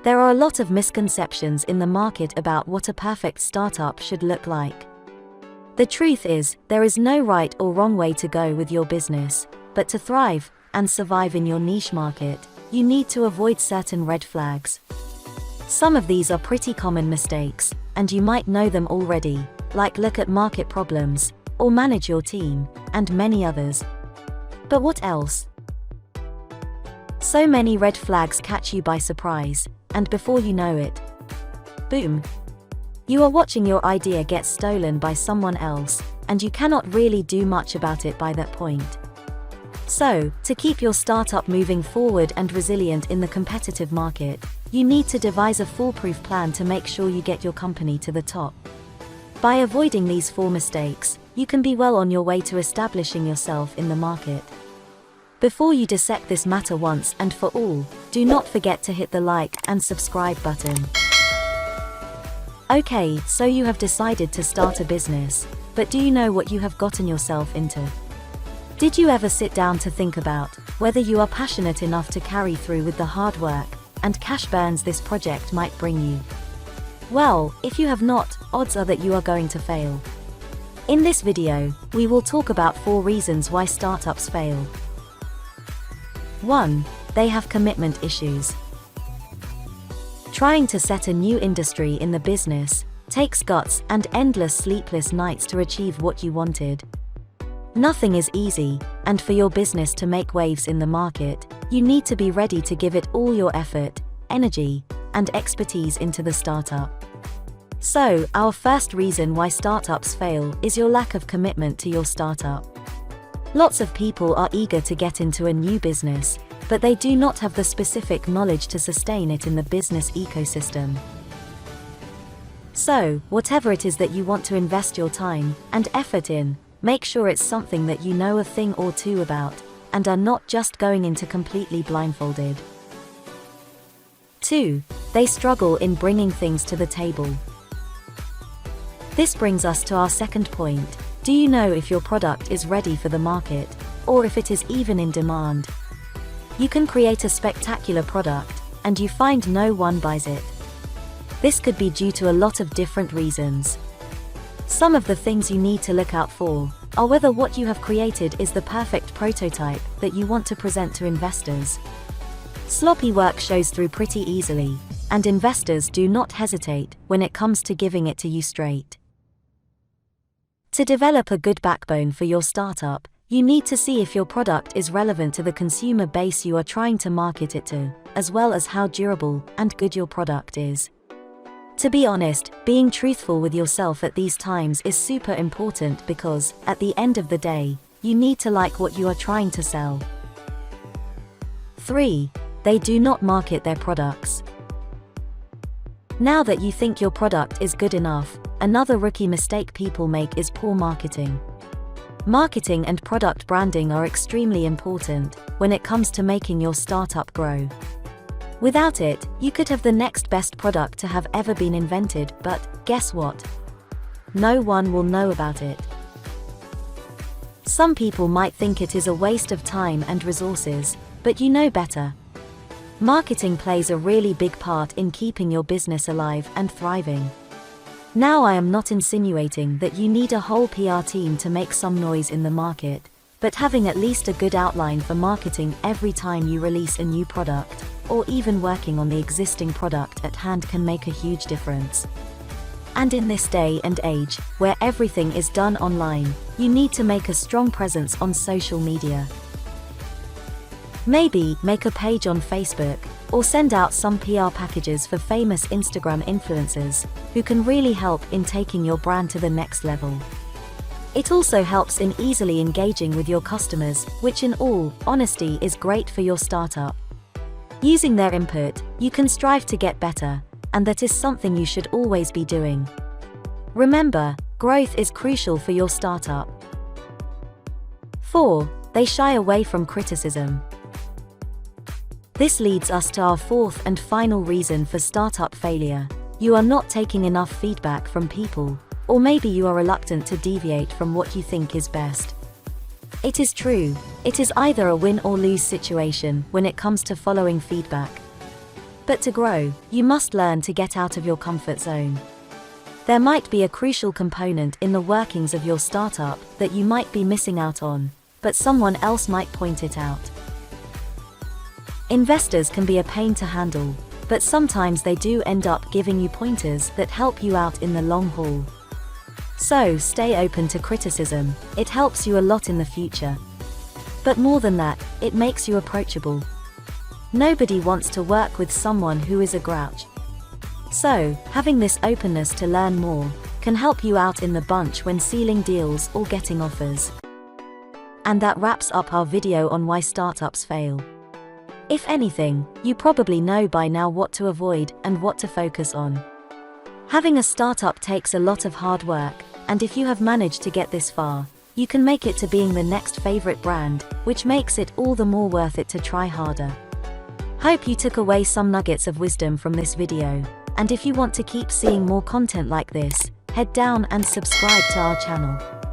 There are a lot of misconceptions in the market about what a perfect startup should look like. The truth is, there is no right or wrong way to go with your business, but to thrive and survive in your niche market, you need to avoid certain red flags. Some of these are pretty common mistakes, and you might know them already, like look at market problems, or manage your team, and many others. But what else? So many red flags catch you by surprise, and before you know it, boom! You are watching your idea get stolen by someone else, and you cannot really do much about it by that point. So, to keep your startup moving forward and resilient in the competitive market, you need to devise a foolproof plan to make sure you get your company to the top. By avoiding these 4 mistakes, you can be well on your way to establishing yourself in the market. Before you dissect this matter once and for all, do not forget to hit the like and subscribe button. Okay, so you have decided to start a business, but do you know what you have gotten yourself into? Did you ever sit down to think about whether you are passionate enough to carry through with the hard work and cash burns this project might bring you? Well, if you have not, odds are that you are going to fail. In this video, we will talk about 4 reasons why startups fail. 1. They have commitment issues. Trying to set a new industry in the business takes guts and endless sleepless nights to achieve what you wanted. Nothing is easy, and for your business to make waves in the market, you need to be ready to give it all your effort, energy, and expertise into the startup. So, our first reason why startups fail is your lack of commitment to your startup. Lots of people are eager to get into a new business, but they do not have the specific knowledge to sustain it in the business ecosystem. So, whatever it is that you want to invest your time and effort in, make sure it's something that you know a thing or two about, and are not just going into completely blindfolded. 2. They struggle in bringing things to the table. This brings us to our second point. Do you know if your product is ready for the market, or if it is even in demand? You can create a spectacular product, and you find no one buys it. This could be due to a lot of different reasons. Some of the things you need to look out for are whether what you have created is the perfect prototype that you want to present to investors. Sloppy work shows through pretty easily, and investors do not hesitate when it comes to giving it to you straight. To develop a good backbone for your startup, you need to see if your product is relevant to the consumer base you are trying to market it to, as well as how durable and good your product is. To be honest, being truthful with yourself at these times is super important because, at the end of the day, you need to like what you are trying to sell. 3. They do not market their products. Now that you think your product is good enough, another rookie mistake people make is poor marketing. Marketing and product branding are extremely important when it comes to making your startup grow. Without it, you could have the next best product to have ever been invented, but guess what? No one will know about it. Some people might think it is a waste of time and resources, but you know better. Marketing plays a really big part in keeping your business alive and thriving. Now, I am not insinuating that you need a whole PR team to make some noise in the market, but having at least a good outline for marketing every time you release a new product, or even working on the existing product at hand can make a huge difference. And in this day and age, where everything is done online, you need to make a strong presence on social media. Maybe make a page on Facebook, or send out some PR packages for famous Instagram influencers, who can really help in taking your brand to the next level. It also helps in easily engaging with your customers, which in all honesty is great for your startup. Using their input, you can strive to get better, and that is something you should always be doing. Remember, growth is crucial for your startup. 4. They shy away from criticism. This leads us to our fourth and final reason for startup failure. You are not taking enough feedback from people, or maybe you are reluctant to deviate from what you think is best. It is true, it is either a win or lose situation when it comes to following feedback. But to grow, you must learn to get out of your comfort zone. There might be a crucial component in the workings of your startup that you might be missing out on, but someone else might point it out. Investors can be a pain to handle, but sometimes they do end up giving you pointers that help you out in the long haul. So stay open to criticism, it helps you a lot in the future. But more than that, it makes you approachable. Nobody wants to work with someone who is a grouch. So, having this openness to learn more can help you out in the bunch when sealing deals or getting offers. And that wraps up our video on why startups fail. If anything, you probably know by now what to avoid and what to focus on. Having a startup takes a lot of hard work, and if you have managed to get this far, you can make it to being the next favorite brand, which makes it all the more worth it to try harder. Hope you took away some nuggets of wisdom from this video, and if you want to keep seeing more content like this, head down and subscribe to our channel.